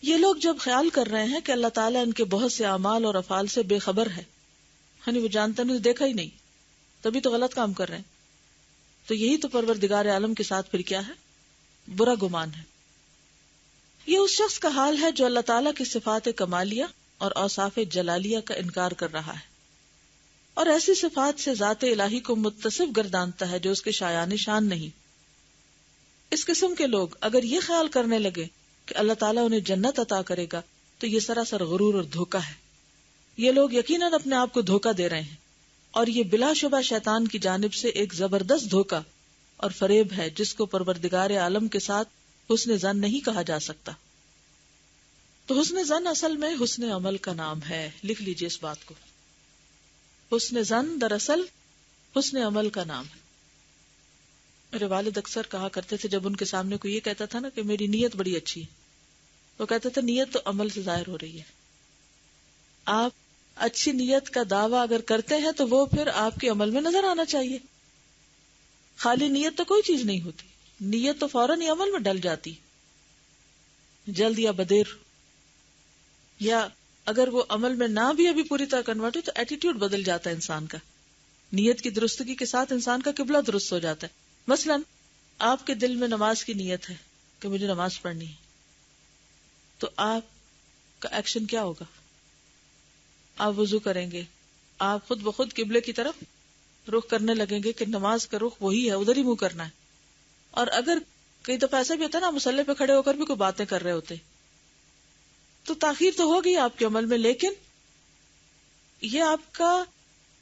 یہ لوگ جب خیال کر رہے ہیں کہ اللہ تعالیٰ ان کے بہت سے اعمال اور افعال سے بے خبر ہے، یعنی وہ جانتا نہیں، دیکھا ہی نہیں، تبھی تو غلط کام کر رہے ہیں، تو یہی تو پروردگار عالم کے ساتھ پھر کیا ہے؟ برا گمان ہے۔ یہ اس شخص کا حال ہے جو اللہ تعالیٰ کی صفات کمالیہ اور اوصاف جلالیہ کا انکار کر رہا ہے، اور ایسی صفات سے ذات الہی کو متصف گردانتا ہے جو اس کے شایان شان نہیں۔ اس قسم کے لوگ اگر یہ خیال کرنے لگے کہ اللہ تعالیٰ انہیں جنت عطا کرے گا تو یہ سراسر غرور اور دھوکہ ہے۔ یہ لوگ یقیناً اپنے آپ کو دھوکہ دے رہے ہیں، اور یہ بلا شبہ شیطان کی جانب سے ایک زبردست دھوکہ اور فریب ہے جس کو پروردگار عالم کے ساتھ حسن ظن نہیں کہا جا سکتا۔ تو حسن ظن اصل میں حسن عمل کا نام ہے، لکھ لیجئے اس بات کو۔ حسن ظن دراصل حسن عمل کا نام ہے۔ میرے والد اکثر کہا کرتے تھے جب ان کے سامنے کوئی یہ کہتا تھا نا کہ میری نیت بڑی اچھی ہے، وہ کہتے تھے نیت تو عمل سے ظاہر ہو رہی ہے۔ آپ اچھی نیت کا دعویٰ اگر کرتے ہیں تو وہ پھر آپ کے عمل میں نظر آنا چاہیے۔ خالی نیت تو کوئی چیز نہیں ہوتی، نیت تو فوراً ہی عمل میں ڈل جاتی، جلد یا بدیر، یا اگر وہ عمل میں نہ بھی ابھی پوری طرح کنورٹ ہو تو ایٹیٹیوڈ بدل جاتا ہے انسان کا۔ نیت کی درستگی کے ساتھ انسان کا قبلہ درست ہو جاتا ہے۔ مثلا آپ کے دل میں نماز کی نیت ہے کہ مجھے نماز پڑھنی ہے، تو آپ کا ایکشن کیا ہوگا؟ آپ وضو کریں گے، آپ خود بخود قبلے کی طرف رخ کرنے لگیں گے کہ نماز کا رخ وہی ہے، ادھر ہی منہ کرنا ہے۔ اور اگر کئی دفعہ ایسا بھی ہوتا ہے نا، مصلی پہ کھڑے ہو کر بھی کوئی باتیں کر رہے ہوتے تو تاخیر تو ہوگی آپ کے عمل میں، لیکن یہ آپ کا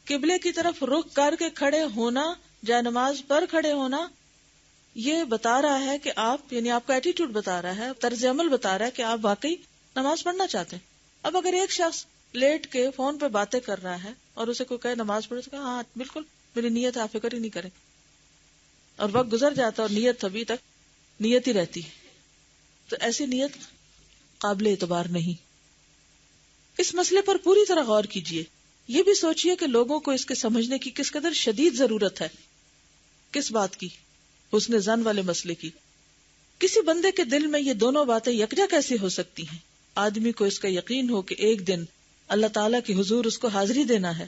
قبلے کی طرف رخ کر کے کھڑے ہونا، جائے نماز پر کھڑے ہونا، یہ بتا رہا ہے کہ آپ، یعنی آپ کا ایٹیٹیوڈ بتا رہا ہے، طرز عمل بتا رہا ہے کہ آپ واقعی نماز پڑھنا چاہتے ہیں۔ اب اگر ایک شخص لیٹ کے فون پہ باتیں کر رہا ہے اور اسے کوئی کہے نماز پڑھو تو کہا ہاں بالکل میری نیت ہے، آپ فکر ہی نہیں کریں، اور وقت گزر جاتا اور نیت ابھی تک نیت ہی رہتی ہے، تو ایسی نیت قابل اعتبار نہیں۔ اس مسئلے پر پوری طرح غور کیجئے، یہ بھی سوچئے کہ لوگوں کو اس کے سمجھنے کی کس قدر شدید ضرورت ہے۔ کس بات کی؟ حسن ظن والے مسئلے کی۔ کسی بندے کے دل میں یہ دونوں باتیں یکجا کیسے ہو سکتی ہیں؟ آدمی کو اس کا یقین ہو کہ ایک دن اللہ تعالیٰ کی حضور اس کو حاضری دینا ہے،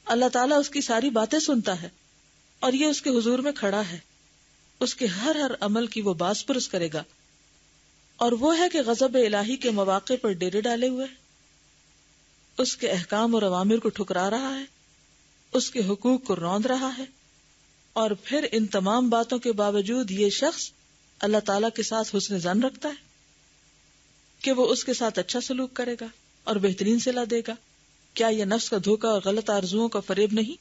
اللہ تعالیٰ اس کی ساری باتیں سنتا ہے اور یہ اس کے حضور میں کھڑا ہے، اس کے ہر عمل کی وہ باز پرس کرے گا، اور وہ ہے کہ غضب الہی کے مواقع پر ڈیرے ڈالے ہوئے، اس کے احکام اور اوامر کو ٹھکرا رہا ہے، اس کے حقوق کو روند رہا ہے، اور پھر ان تمام باتوں کے باوجود یہ شخص اللہ تعالیٰ کے ساتھ حسن ظن رکھتا ہے کہ وہ اس کے ساتھ اچھا سلوک کرے گا اور بہترین صلہ دے گا۔ کیا یہ نفس کا دھوکہ اور غلط آرزوؤں کا فریب نہیں؟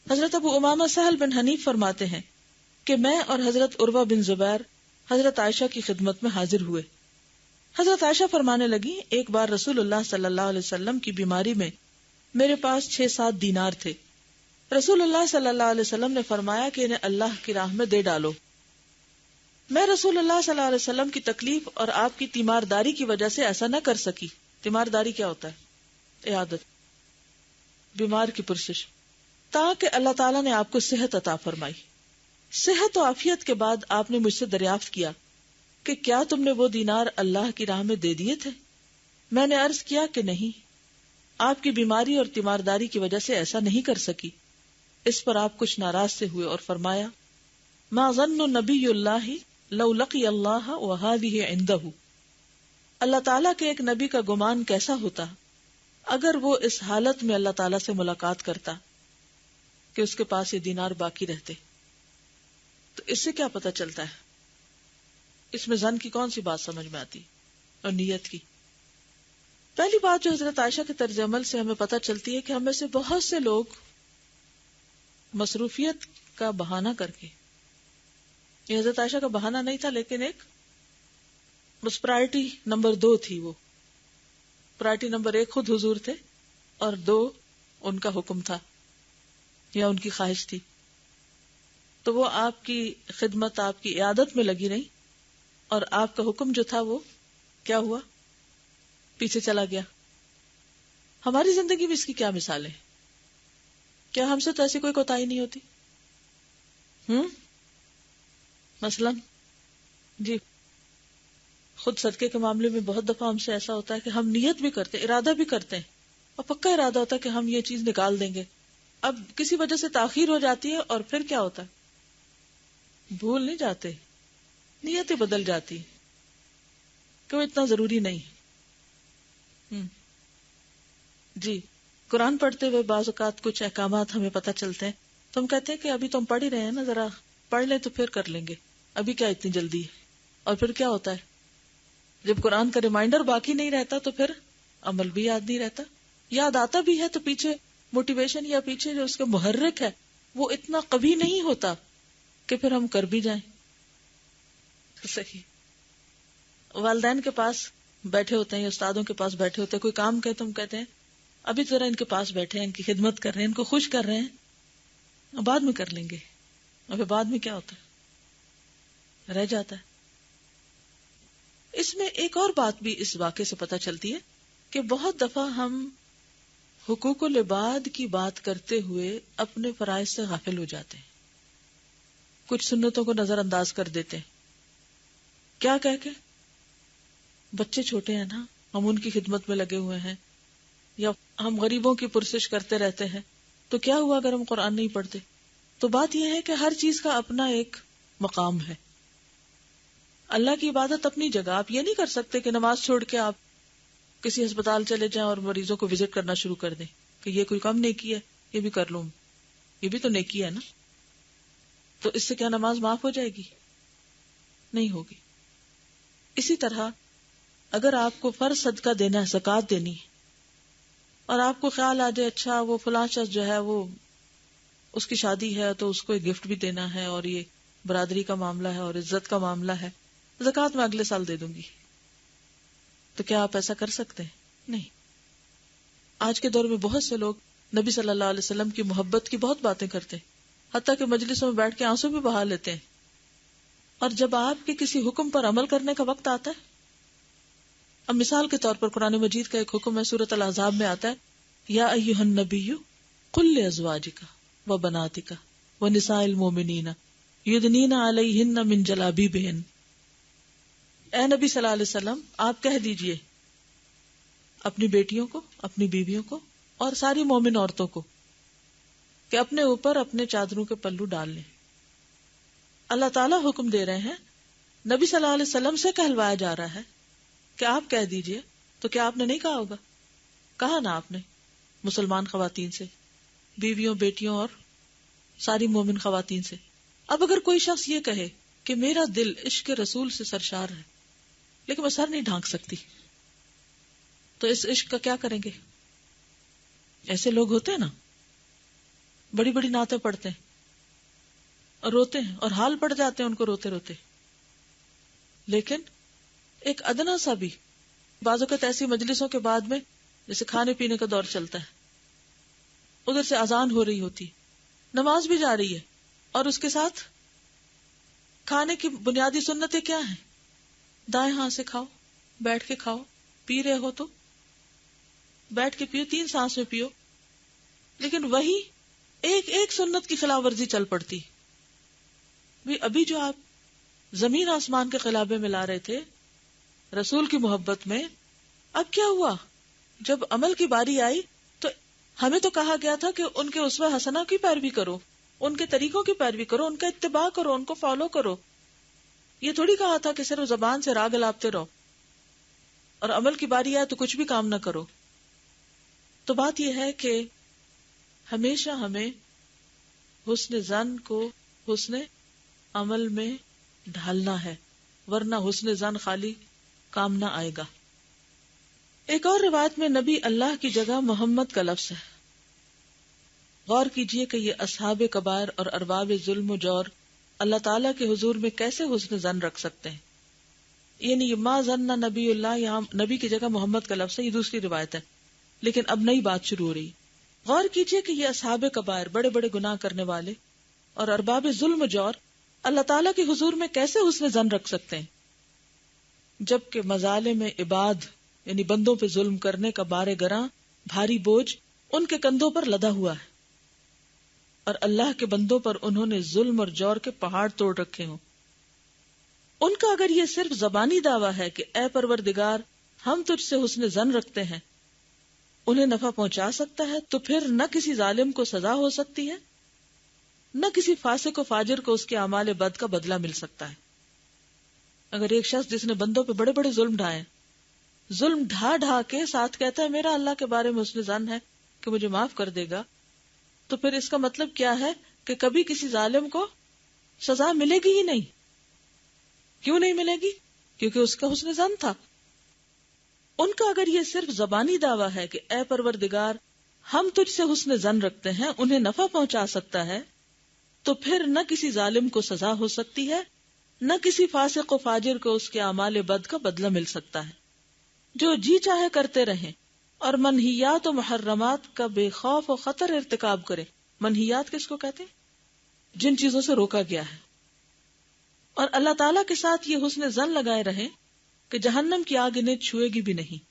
حضرت ابو امامہ سہل بن حنیف فرماتے ہیں کہ میں اور حضرت عروہ بن زبیر حضرت عائشہ کی خدمت میں حاضر ہوئے۔ حضرت عائشہ فرمانے لگی، ایک بار رسول اللہ صلی اللہ علیہ وسلم کی بیماری میں میرے پاس 6-7 دینار تھے۔ رسول اللہ صلی اللہ علیہ وسلم نے فرمایا کہ انہیں اللہ کی راہ میں دے ڈالو۔ میں رسول اللہ صلی اللہ علیہ وسلم کی تکلیف اور آپ کی تیمارداری کی وجہ سے ایسا نہ کر سکی۔ تیمارداری کیا ہوتا ہے؟ عیادت، بیمار کی پرسش، تاکہ اللہ تعالیٰ نے آپ کو صحت عطا فرمائی۔ صحت و عافیت کے بعد آپ نے مجھ سے دریافت کیا کہ کیا تم نے وہ دینار اللہ کی راہ میں دے دیے تھے؟ میں نے عرض کیا کہ نہیں، آپ کی بیماری اور تیمارداری کی وجہ سے ایسا نہیں کر سکی۔ اس پر آپ کچھ ناراض سے ہوئے اور فرمایا، ما ظن نبی اللہ لو لقی اللہ وہذہ عندہ، اللہ تعالیٰ کے ایک نبی کا گمان کیسا ہوتا اگر وہ اس حالت میں اللہ تعالیٰ سے ملاقات کرتا کہ اس کے پاس یہ دینار باقی رہتے۔ تو اس سے کیا پتہ چلتا ہے؟ اس میں ظن کی کون سی بات سمجھ میں آتی اور نیت کی؟ پہلی بات جو حضرت عائشہ کے طرز عمل سے ہمیں پتہ چلتی ہے کہ ہم میں سے بہت سے لوگ مصروفیت کا بہانہ کر کے، یہ حضرت عائشہ کا بہانہ نہیں تھا لیکن ایک بس پرائرٹی نمبر 2 تھی، وہ پرائرٹی نمبر 1 خود حضور تھے اور 2 ان کا حکم تھا یا ان کی خواہش تھی، تو وہ آپ کی خدمت، آپ کی عیادت میں لگی نہیں، اور آپ کا حکم جو تھا وہ کیا ہوا؟ پیچھے چلا گیا۔ ہماری زندگی میں اس کی کیا مثالیں؟ کیا ہم سے تو ایسی کوئی کوتاہی نہیں ہوتی؟ مثلا جی خود صدقے کے معاملے میں بہت دفعہ ہم سے ایسا ہوتا ہے کہ ہم نیت بھی کرتے، ارادہ بھی کرتے ہیں اور پکا ارادہ ہوتا ہے کہ ہم یہ چیز نکال دیں گے، اب کسی وجہ سے تاخیر ہو جاتی ہے اور پھر کیا ہوتا ہے، بھول نہیں جاتے، نیت ہی بدل جاتی کہ وہ اتنا ضروری نہیں۔ جی، قرآن پڑھتے ہوئے بعض اوقات کچھ احکامات ہمیں پتہ چلتے ہیں تو ہم کہتے ہیں کہ ابھی تو ہم پڑھ ہی رہے ہیں نا، ذرا پڑھ لیں تو پھر کر لیں گے، ابھی کیا اتنی جلدی ہے۔ اور پھر کیا ہوتا ہے، جب قرآن کا ریمائنڈر باقی نہیں رہتا تو پھر عمل بھی یاد نہیں رہتا، یاد آتا بھی ہے تو پیچھے موٹیویشن یا پیچھے جو اس کا محرک ہے وہ اتنا قوی نہیں ہوتا کہ پھر ہم کر بھی جائیں۔ صحیح، والدین کے پاس بیٹھے ہوتے ہیں یا استادوں کے پاس بیٹھے ہوتے ہیں، کوئی کام کہے تو ہم کہتے ہیں ابھی ذرا ان کے پاس بیٹھے ہیں، ان کی خدمت کر رہے ہیں، ان کو خوش کر رہے ہیں، بعد میں کر لیں گے، اور پھر بعد میں کیا ہوتا ہے، رہ جاتا ہے۔ اس میں ایک اور بات بھی اس واقعے سے پتہ چلتی ہے کہ بہت دفعہ ہم حقوق العباد کی بات کرتے ہوئے اپنے فرائض سے غافل ہو جاتے ہیں، کچھ سنتوں کو نظر انداز کر دیتے ہیں، کیا کہہ کے بچے چھوٹے ہیں نا، ہم ان کی خدمت میں لگے ہوئے ہیں، یا ہم غریبوں کی پرسش کرتے رہتے ہیں، تو کیا ہوا اگر ہم قرآن نہیں پڑھتے؟ تو بات یہ ہے کہ ہر چیز کا اپنا ایک مقام ہے، اللہ کی عبادت اپنی جگہ، آپ یہ نہیں کر سکتے کہ نماز چھوڑ کے آپ کسی ہسپتال چلے جائیں اور مریضوں کو وزٹ کرنا شروع کر دیں کہ یہ کوئی کم نیکی ہے، یہ بھی کر لوں، یہ بھی تو نیکی ہے نا، تو اس سے کیا نماز معاف ہو جائے گی؟ نہیں ہوگی۔ اسی طرح اگر آپ کو فرض صدقہ دینا ہے، زکوٰۃ دینی ہے، اور آپ کو خیال آ جائے اچھا وہ فلاں شخص جو ہے وہ اس کی شادی ہے تو اس کو ایک گفٹ بھی دینا ہے، اور یہ برادری کا معاملہ ہے اور عزت کا معاملہ ہے، زکوٰۃ میں اگلے سال دے دوں گی، تو کیا آپ ایسا کر سکتے ہیں؟ نہیں۔ آج کے دور میں بہت سے لوگ نبی صلی اللہ علیہ وسلم کی محبت کی بہت باتیں کرتے ہیں، حتیٰ کہ مجلسوں میں بیٹھ کے آنسو بھی بہا لیتے ہیں، اور جب آپ کے کسی حکم پر عمل کرنے کا وقت آتا ہے، اب مثال کے طور پر قرآن مجید کا ایک حکم ہے، سورۃ الاحزاب میں آتا ہے، یا ایھا النبی قل لازواجک وبناتک ونساء المؤمنین یدنین علیہن من جلابیبہن، اے نبی صلی اللہ علیہ وسلم آپ کہہ دیجئے اپنی بیٹیوں کو، اپنی بیویوں کو اور ساری مومن عورتوں کو کہ اپنے اوپر اپنے چادروں کے پلو ڈال لیں۔ اللہ تعالیٰ حکم دے رہے ہیں، نبی صلی اللہ علیہ وسلم سے کہلوایا جا رہا ہے کہ آپ کہہ دیجئے، تو کیا آپ نے نہیں کہا ہوگا؟ کہا نا آپ نے، مسلمان خواتین سے، بیویوں، بیٹیوں اور ساری مومن خواتین سے۔ اب اگر کوئی شخص یہ کہے کہ میرا دل عشق رسول سے سرشار ہے لیکن میں سر نہیں ڈھانک سکتی، تو اس عشق کا کیا کریں گے؟ ایسے لوگ ہوتے ہیں نا، بڑی بڑی نعتیں پڑھتے ہیں اور روتے ہیں اور حال پڑ جاتے ہیں ان کو روتے روتے، لیکن ایک ادنا سا بھی، بعض اوقات ایسی مجلسوں کے بعد میں جیسے کھانے پینے کا دور چلتا ہے، ادھر سے اذان ہو رہی ہوتی، نماز بھی جا رہی ہے، اور اس کے ساتھ کھانے کی بنیادی سنتیں کیا ہیں؟ دائیں ہاتھ سے کھاؤ، بیٹھ کے کھاؤ، پی رہے ہو تو بیٹھ کے پیو، 3 سانس میں پیو، لیکن وہی ایک ایک سنت کی خلاف ورزی چل پڑتی۔ ابھی جو آپ زمین آسمان کے خلابے میں لا رہے تھے رسول کی محبت میں، اب کیا ہوا؟ جب عمل کی باری آئی تو ہمیں تو کہا گیا تھا کہ ان کے اسوہ حسنہ کی پیروی کرو، ان کے طریقوں کی پیروی کرو، ان کا اتباع کرو، ان کو فالو کرو۔ یہ تھوڑی کہا تھا کہ صرف زبان سے راگ الاپتے رہو اور عمل کی باری آئے تو کچھ بھی کام نہ کرو۔ تو بات یہ ہے کہ ہمیشہ ہمیں حسن ظن کو حسن عمل میں ڈھالنا ہے، ورنہ حسن ظن خالی کام نہ آئے گا۔ ایک اور روایت میں نبی اللہ کی جگہ محمد کا لفظ ہے۔ غور کیجئے کہ یہ اصحاب کبائر اور ارباب ظلم و جور اللہ تعالیٰ کے حضور میں کیسے حسن ظن رکھ سکتے ہیں؟ یعنی ما ظن نبی اللہ، یہاں نبی کی جگہ محمد کا لفظ ہے، یہ دوسری روایت ہے، لیکن اب نئی بات شروع ہو رہی۔ غور کیجئے کہ یہ اصحاب کبائر، بڑے بڑے گناہ کرنے والے اور ارباب ظلم و جور اللہ تعالیٰ کے حضور میں کیسے حسن ظن رکھ سکتے ہیں، جبکہ مظالم عباد یعنی بندوں پہ ظلم کرنے کا بار گراں بھاری بوجھ ان کے کندھوں پر لدا ہوا ہے، اور اللہ کے بندوں پر انہوں نے ظلم اور جور کے پہاڑ توڑ رکھے ہوں۔ ان کا اگر یہ صرف زبانی دعویٰ ہے کہ اے پروردگار ہم تجھ سے حسن ظن رکھتے ہیں، انہیں نفع پہنچا سکتا ہے، تو پھر نہ کسی ظالم کو سزا ہو سکتی ہے، نہ کسی فاسق و فاجر کو اس کے اعمال بد کا بدلہ مل سکتا ہے۔ اگر ایک شخص جس نے بندوں پہ بڑے بڑے ظلم ڈھائے، ظلم ڈھا ڈھا کے ساتھ کہتا ہے میرا اللہ کے بارے میں حسن ظن ہے کہ مجھے معاف کر دے گا، تو پھر اس کا مطلب کیا ہے کہ کبھی کسی ظالم کو سزا ملے گی ہی نہیں۔ کیوں نہیں ملے گی؟ کیونکہ اس کا حسن ظن تھا۔ ان کا اگر یہ صرف زبانی دعویٰ ہے کہ اے پروردگار ہم تجھ سے حسن ظن رکھتے ہیں، انہیں نفع پہنچا سکتا ہے، تو پھر نہ کسی ظالم کو سزا ہو سکتی ہے، نہ کسی فاسق و فاجر کو اس کے اعمال بد کا بدلہ مل سکتا ہے۔ جو جی چاہے کرتے رہیں اور منہیات و محرمات کا بے خوف و خطر ارتکاب کرے۔ منہیات کس کو کہتے ہیں؟ جن چیزوں سے روکا گیا ہے۔ اور اللہ تعالیٰ کے ساتھ یہ حسن ظن لگائے رہیں کہ جہنم کی آگ انہیں چھوئے گی بھی نہیں۔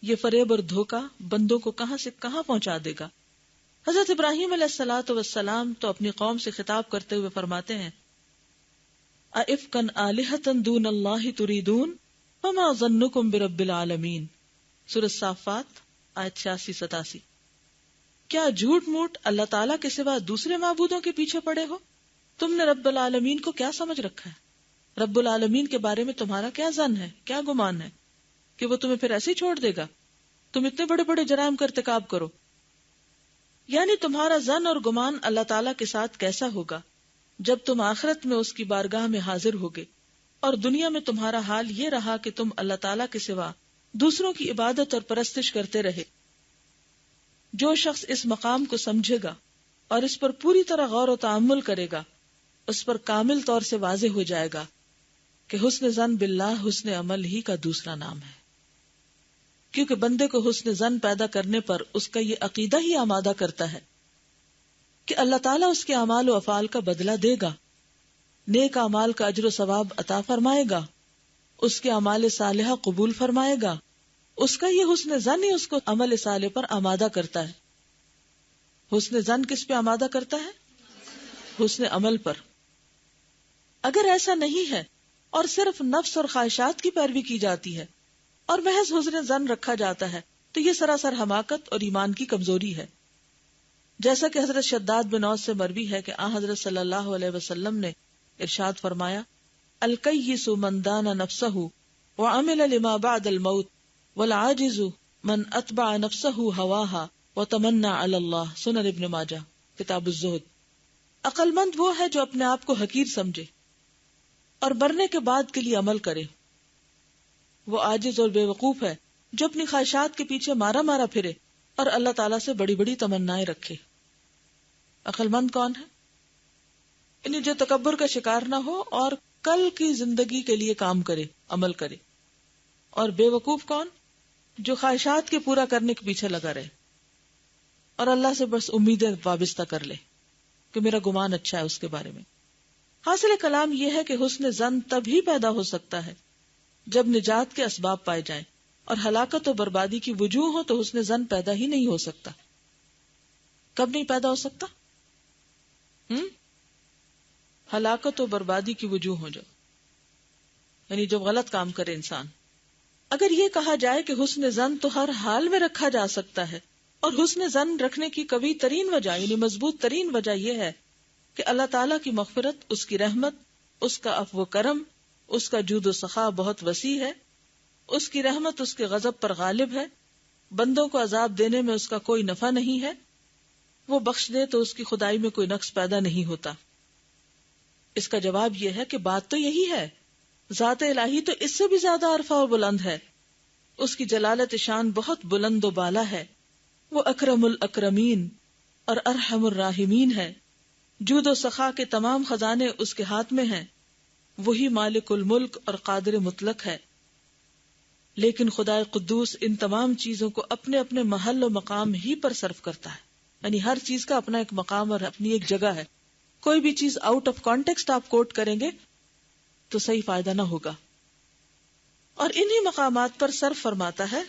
یہ فریب اور دھوکہ بندوں کو کہاں سے کہاں پہنچا دے گا۔ حضرت ابراہیم علیہ الصلوۃ والسلام تو اپنی قوم سے خطاب کرتے ہوئے فرماتے ہیں اَإِفْكًا آلِهَةً دُونَ اللَّهِ تُرِيدُونَ فَمَا ظَنُّكُمْ بِرَبِّ الْعَالَمِينَ۔ سورۃ الصافات آیت 86-87۔ کیا جھوٹ موٹ اللہ تعالیٰ کے سوا دوسرے معبودوں کے پیچھے پڑے ہو؟ تم نے رب العالمین کو کیا سمجھ رکھا ہے؟ رب العالمین کے بارے میں تمہارا کیا ظن ہے، کیا گمان ہے کہ وہ تمہیں پھر ایسے ہی چھوڑ دے گا؟ تم اتنے بڑے بڑے جرائم کا ارتکاب کرو۔ یعنی تمہارا ظن اور گمان اللہ تعالیٰ کے ساتھ کیسا ہوگا جب تم آخرت میں اس کی بارگاہ میں حاضر ہوگے اور دنیا میں تمہارا حال یہ رہا کہ تم اللہ تعالیٰ کے سوا دوسروں کی عبادت اور پرستش کرتے رہے۔ جو شخص اس مقام کو سمجھے گا اور اس پر پوری طرح غور و تأمل کرے گا، اس پر کامل طور سے واضح ہو جائے گا کہ حسن ظن باللہ حسن عمل ہی کا دوسرا نام ہے۔ کیونکہ بندے کو حسن ظن پیدا کرنے پر اس کا یہ عقیدہ ہی آمادہ کرتا ہے کہ اللہ تعالیٰ اس کے اعمال و افعال کا بدلہ دے گا، نیک اعمال کا اجر و ثواب عطا فرمائے گا، اس کے اعمال صالحہ قبول فرمائے گا۔ اس کا یہ حسن ظن ہی اس کو عمل صالح پر آمادہ کرتا ہے۔ حسن ظن کس پہ آمادہ کرتا ہے؟ حسن عمل پر۔ اگر ایسا نہیں ہے اور صرف نفس اور خواہشات کی پیروی کی جاتی ہے اور محض حسن ظن رکھا جاتا ہے تو یہ سراسر حماقت اور ایمان کی کمزوری ہے۔ جیسا کہ حضرت شداد بن اوس سے مروی ہے کہ حضرت صلی اللہ علیہ وسلم نے ارشاد فرمایا الکیس من دان نفسہ وعمل لما بعد الموت والعاجز من اتبع نفسہ ہواہا وتمنى علی اللہ۔ سنن ابن ماجہ کتاب الزہد۔ عقل مند وہ ہے جو اپنے آپ کو حقیر سمجھے اور مرنے کے بعد کے لیے عمل کرے۔ وہ عاجز اور بے وقوف ہے جو اپنی خواہشات کے پیچھے مارا مارا پھرے اور اللہ تعالیٰ سے بڑی بڑی تمنائیں رکھے۔ عقل مند کون ہے؟ یعنی جو تکبر کا شکار نہ ہو اور کل کی زندگی کے لیے کام کرے، عمل کرے۔ اور بے وقوف کون؟ جو خواہشات کے پورا کرنے کے پیچھے لگا رہے اور اللہ سے بس امیدیں وابستہ کر لے کہ میرا گمان اچھا ہے اس کے بارے میں۔ حاصل کلام یہ ہے کہ حسن ظن تبھی پیدا ہو سکتا ہے جب نجات کے اسباب پائے جائیں، اور ہلاکت و بربادی کی وجوہ ہو تو حسن ظن پیدا ہی نہیں ہو سکتا۔ کب نہیں پیدا ہو سکتا؟ ہلاکت و بربادی کی وجوہ ہو جب، یعنی جب غلط کام کرے انسان۔ اگر یہ کہا جائے کہ حسن ظن تو ہر حال میں رکھا جا سکتا ہے، اور حسن ظن رکھنے کی قوی ترین وجہ یعنی مضبوط ترین وجہ یہ ہے کہ اللہ تعالیٰ کی مغفرت، اس کی رحمت، اس کا عفو و کرم، اس کا جود و سخا بہت وسیع ہے، اس کی رحمت اس کے غضب پر غالب ہے، بندوں کو عذاب دینے میں اس کا کوئی نفع نہیں ہے، وہ بخش دے تو اس کی خدائی میں کوئی نقص پیدا نہیں ہوتا۔ اس کا جواب یہ ہے کہ بات تو یہی ہے، ذات الہی تو اس سے بھی زیادہ عرفہ اور بلند ہے، اس کی جلالت شان بہت بلند و بالا ہے، وہ اکرم الاکرمین اور ارحم الراحمین ہے، جود و سخا کے تمام خزانے اس کے ہاتھ میں ہیں، وہی مالک الملک اور قادر مطلق ہے۔ لیکن خدائے قدوس ان تمام چیزوں کو اپنے اپنے محل و مقام ہی پر صرف کرتا ہے، یعنی ہر چیز کا اپنا ایک مقام اور اپنی ایک جگہ ہے۔ کوئی بھی چیز آؤٹ آف کانٹیکسٹ آپ کوٹ کریں گے تو صحیح فائدہ نہ ہوگا، اور انہی مقامات پر صرف فرماتا ہے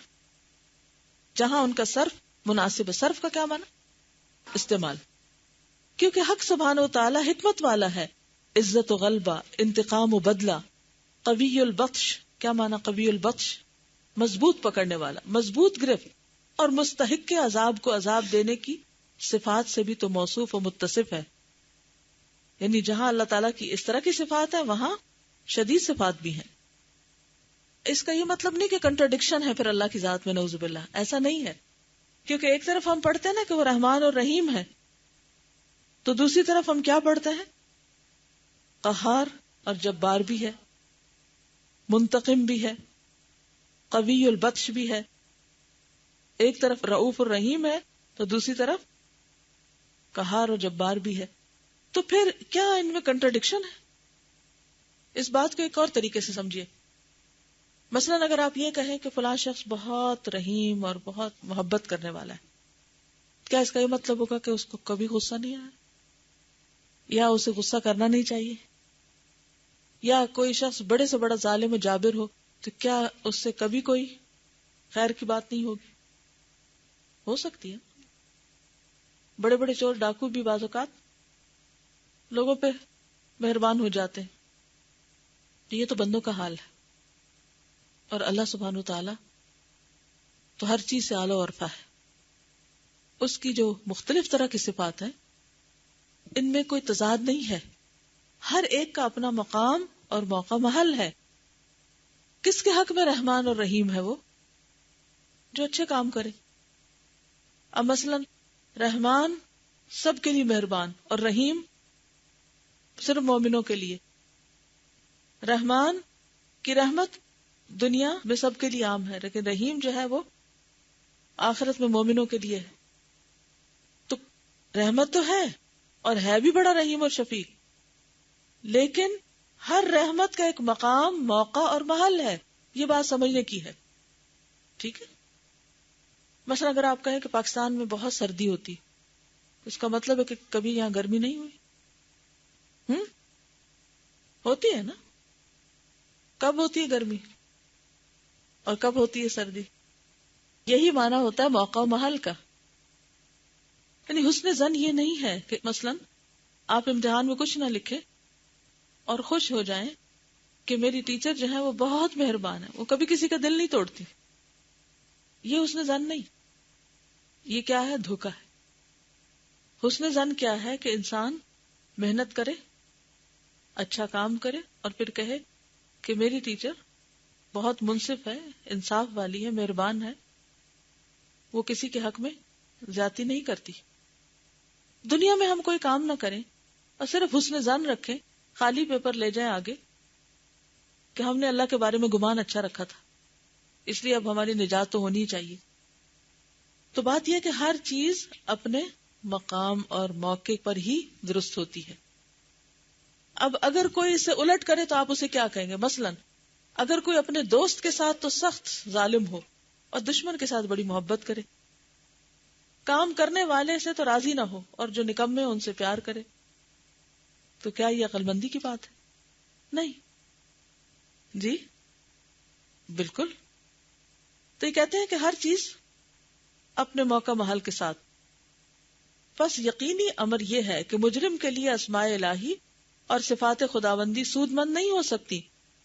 جہاں ان کا صرف مناسب ہے۔ صرف کا کیا معنی؟ استعمال۔ کیونکہ حق سبحانہ و تعالی حکمت والا ہے، عزت و غلبہ، انتقام و بدلہ، قوی البطش، کیا معنی قوی البطش؟ مضبوط پکڑنے والا، مضبوط گرفت، اور مستحق کے عذاب کو عذاب دینے کی صفات سے بھی تو موصوف و متصف ہے. یعنی جہاں اللہ تعالیٰ کی اس طرح کی صفات ہے وہاں شدید صفات بھی ہیں. اس کا یہ مطلب نہیں کہ کنٹرڈکشن ہے پھر اللہ کی ذات میں، نعوذ باللہ، ایسا نہیں ہے. کیونکہ ایک طرف ہم پڑھتے ہیں نا کہ وہ رحمان اور رحیم ہے، تو دوسری طرف ہم کیا پڑھتے ہیں؟ قہار اور جبار بھی ہے، منتقم بھی ہے، قوی البطش بھی ہے. ایک طرف رؤوف الرحیم ہے تو دوسری طرف قہار اور جبار بھی ہے. تو پھر کیا ان میں کنٹرڈکشن ہے؟ اس بات کو ایک اور طریقے سے سمجھیے. مثلا اگر آپ یہ کہیں کہ فلاں شخص بہت رحیم اور بہت محبت کرنے والا ہے، کیا اس کا یہ مطلب ہوگا کہ اس کو کبھی غصہ نہیں آیا، یا اسے غصہ کرنا نہیں چاہیے؟ یا کوئی شخص بڑے سے بڑا ظالم و جابر ہو تو کیا اس سے کبھی کوئی خیر کی بات نہیں ہوگی؟ ہو سکتی ہے. بڑے بڑے چور ڈاکو بھی بعض اوقات لوگوں پہ مہربان ہو جاتے ہیں. یہ تو بندوں کا حال ہے، اور اللہ سبحانہ وتعالی تو ہر چیز سے اعلیٰ و ارفع ہے. اس کی جو مختلف طرح کی صفات ہیں ان میں کوئی تضاد نہیں ہے، ہر ایک کا اپنا مقام اور موقع محل ہے. کس کے حق میں رحمان اور رحیم ہے؟ وہ جو اچھے کام کرے. اب مثلا رحمان سب کے لیے مہربان اور رحیم صرف مومنوں کے لیے. رحمان کی رحمت دنیا میں سب کے لیے عام ہے، لیکن رحیم جو ہے وہ آخرت میں مومنوں کے لیے ہے. تو رحمت تو ہے اور ہے بھی بڑا رحیم اور شفیق، لیکن ہر رحمت کا ایک مقام، موقع اور محل ہے. یہ بات سمجھنے کی ہے. ٹھیک ہے. مثلا اگر آپ کہیں کہ پاکستان میں بہت سردی ہوتی، اس کا مطلب ہے کہ کبھی یہاں گرمی نہیں ہوئی؟ ہوتی ہے نا. کب ہوتی ہے گرمی اور کب ہوتی ہے سردی؟ یہی معنی ہوتا ہے موقع و محل کا. یعنی حسن ظن یہ نہیں ہے کہ مثلا آپ امتحان میں کچھ نہ لکھے اور خوش ہو جائیں کہ میری ٹیچر جو ہے وہ بہت مہربان ہے، وہ کبھی کسی کا دل نہیں توڑتی. یہ حسن ظن نہیں، یہ کیا ہے؟ دھوکا ہے. حسن ظن کیا ہے؟ کہ انسان محنت کرے، اچھا کام کرے، اور پھر کہے کہ میری ٹیچر بہت منصف ہے، انصاف والی ہے، مہربان ہے، وہ کسی کے حق میں زیادتی نہیں کرتی. دنیا میں ہم کوئی کام نہ کریں اور صرف حسن ظن رکھیں، خالی پیپر لے جائیں آگے کہ ہم نے اللہ کے بارے میں گمان اچھا رکھا تھا، اس لیے اب ہماری نجات تو ہونی چاہیے. تو بات یہ کہ ہر چیز اپنے مقام اور موقع پر ہی درست ہوتی ہے. اب اگر کوئی اسے الٹ کرے تو آپ اسے کیا کہیں گے؟ مثلا اگر کوئی اپنے دوست کے ساتھ تو سخت ظالم ہو اور دشمن کے ساتھ بڑی محبت کرے، کام کرنے والے سے تو راضی نہ ہو اور جو نکمے ان سے پیار کرے، تو کیا یہ عقل مندی کی بات ہے؟ نہیں. جی بالکل. تو یہ کہتے ہیں کہ ہر چیز اپنے موقع محل کے ساتھ. بس یقینی امر یہ ہے کہ مجرم کے لیے اسماء الہی اور صفات خداوندی سود مند نہیں ہو سکتی،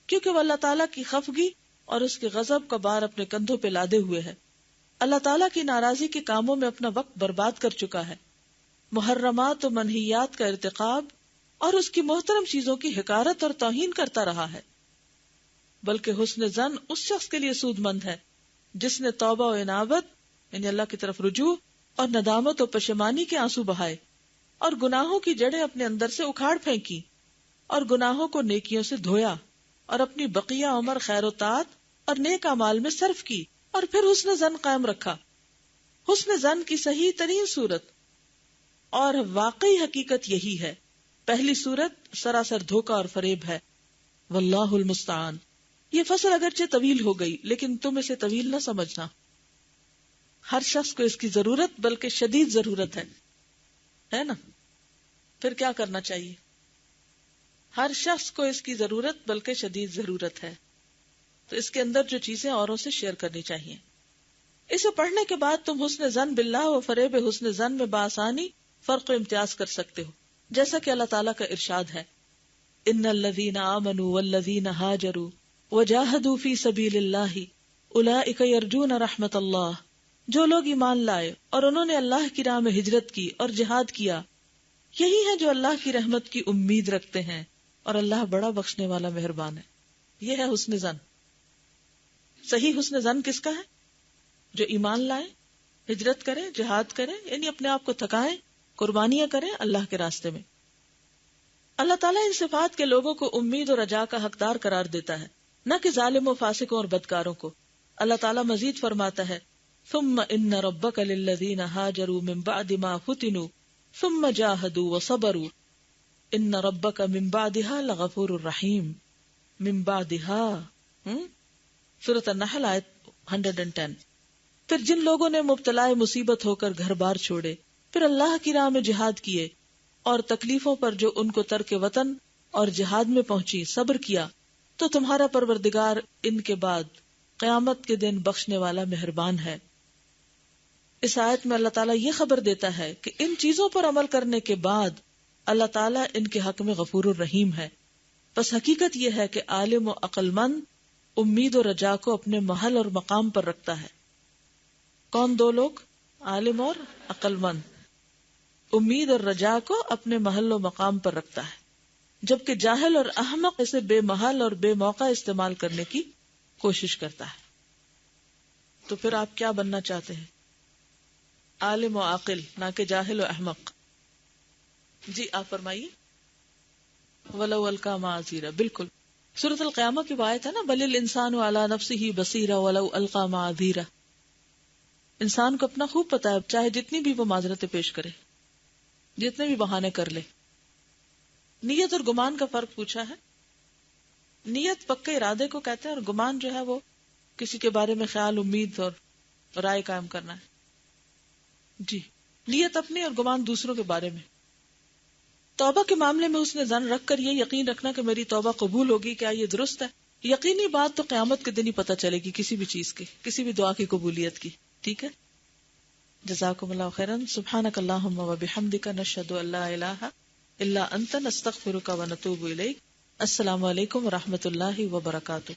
کیونکہ وہ اللہ تعالیٰ کی خفگی اور اس کے غضب کا بار اپنے کندھوں پہ لادے ہوئے ہے. اللہ تعالیٰ کی ناراضی کے کاموں میں اپنا وقت برباد کر چکا ہے، محرمات و منہیات کا ارتکاب اور اس کی محترم چیزوں کی حقارت اور توہین کرتا رہا ہے. بلکہ حسن ظن اس شخص کے لیے سود مند ہے جس نے توبہ و انابت یعنی اللہ کی طرف رجوع اور ندامت و پشیمانی کے آنسو بہائے اور گناہوں کی جڑیں اپنے اندر سے اکھاڑ پھینکی اور گناہوں کو نیکیوں سے دھویا اور اپنی بقیہ عمر خیر و طاعت اور نیک اعمال میں صرف کی اور پھر حسن ظن قائم رکھا. حسن ظن کی صحیح ترین صورت اور واقعی حقیقت یہی ہے. پہلی صورت سراسر دھوکہ اور فریب ہے. واللہ المستعان. یہ فصل اگرچہ طویل ہو گئی لیکن تم اسے طویل نہ سمجھنا. ہر شخص کو اس کی ضرورت بلکہ شدید ضرورت ہے نا. پھر کیا کرنا چاہیے؟ ہر شخص کو اس کی ضرورت بلکہ شدید ضرورت ہے، تو اس کے اندر جو چیزیں اوروں سے شیئر کرنی چاہیے. اسے پڑھنے کے بعد تم حسن ظن باللہ و فریب حسن ظن میں بآسانی فرق و امتیاز کر سکتے ہو، جیسا کہ اللہ تعالیٰ کا ارشاد ہے ان الذین آمنوا والذین ہاجروا وجاہدوا فی سبیل اللہ اولئک یرجون رحمت اللہ. جو لوگ ایمان لائے اور انہوں نے اللہ کی راہ میں ہجرت کی اور جہاد کیا، یہی ہے جو اللہ کی رحمت کی امید رکھتے ہیں، اور اللہ بڑا بخشنے والا مہربان ہے. یہ ہے حسن ظن. صحیح حسن ظن کس کا ہے؟ جو ایمان لائے، ہجرت کرے، جہاد کرے، یعنی اپنے آپ کو تھکائیں، قربانیاں کریں اللہ کے راستے میں. اللہ تعالیٰ ان صفات کے لوگوں کو امید اور رجا کا حقدار قرار دیتا ہے، نہ کہ ظالم و فاسقوں اور بدکاروں کو. اللہ تعالیٰ مزید فرماتا ہے ثم ان ربک للذین ہاجروا من بعد ما فتنوا ثم جاہدوا وصبروا ان ربک من بعدها لغفور الرحیم. من بعدها سورۃ النحل آیت 110. پھر جن لوگوں نے مبتلا مصیبت ہو کر گھر بار چھوڑے، پھر اللہ کی راہ میں جہاد کیے اور تکلیفوں پر جو ان کو ترک وطن اور جہاد میں پہنچی صبر کیا، تو تمہارا پروردگار ان کے بعد قیامت کے دن بخشنے والا مہربان ہے. اس آیت میں اللہ تعالیٰ یہ خبر دیتا ہے کہ ان چیزوں پر عمل کرنے کے بعد اللہ تعالیٰ ان کے حق میں غفور الرحیم ہے. بس حقیقت یہ ہے کہ عالم و عقل مند امید و رجا کو اپنے محل اور مقام پر رکھتا ہے. کون دو لوگ؟ عالم اور عقل مند امید اور رجا کو اپنے محل و مقام پر رکھتا ہے، جبکہ جاہل اور احمق اسے بے محل اور بے موقع استعمال کرنے کی کوشش کرتا ہے. تو پھر آپ کیا بننا چاہتے ہیں؟ عالم و عاقل، نہ کہ جاہل و احمق. جی آپ فرمائیے. وَلَوْ أَلْقَىٰ مَعَاذِيرًا. بالکل سورۃ القیامہ کی آیت ہے نا، بَلِ الْإِنسَانُ عَلَىٰ نَفْسِهِ بَصِيرًا وَلَوْ أَلْقَىٰ مَعَاذِيرًا. انسان کو اپنا خوب پتا ہے، چاہے جتنی بھی وہ معذرتیں پیش کرے، جتنے بھی بہانے کر لے. نیت اور گمان کا فرق پوچھا ہے. نیت پکے ارادے کو کہتے ہیں، اور گمان جو ہے وہ کسی کے بارے میں خیال، امید اور رائے قائم کرنا ہے. جی نیت اپنی اور گمان دوسروں کے بارے میں. توبہ کے معاملے میں اس نے ظن رکھ کر یہ یقین رکھنا کہ میری توبہ قبول ہوگی، کیا یہ درست ہے؟ یقینی بات تو قیامت کے دن ہی پتہ چلے گی، کسی بھی چیز کی، کسی بھی دعا کی قبولیت کی. ٹھیک ہے، جزاکم اللہ خیرا. سبحانک اللہم وبحمدک، نشہد ان لا الہ الا انت، نستغفرک ونتوب الیک. السلام علیکم ورحمۃ اللہ وبرکاتہ.